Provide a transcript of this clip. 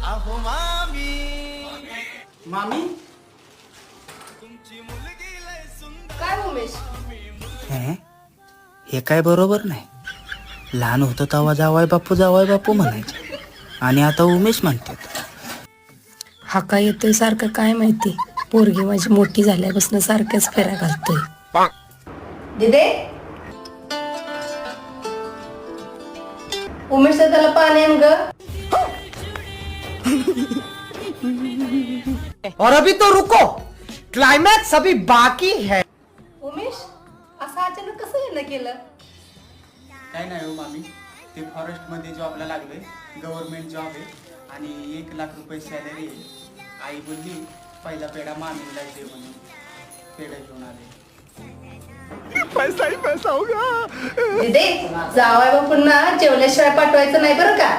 अहो मामी मामी काय उमेश? हे काय बरोबर नाही. लहान होतं तेव्हा जावाय बापू म्हणायचे आणि आता उमेश म्हणतात. हा काय येतोय सारखं काय माहिती. पोरगी माझी मोठी झाल्यापासून सारख्याच फेऱ्या घालतोय. दिदे उमेश त्याला पाणी आण ग. और अभी तो रुको, क्लाइमैक्स अभी बाकी है. उमेश असं अचानक कसं येणं केलं? काय नाही हो मामी, ते फॉरेस्ट मध्ये जॉबला लागलोय. गव्हर्नमेंट जॉब आहे आणि 1 लाख रुपये सॅलरी आहे. आई बोलली पहिला पेढा मामीला दे म्हणून पेढा घेऊन आले. पैसा ही पैसा होगा. दिदे जावाय बापूंना जेवल्याशिवाय पाठवायचं नाही बरं का.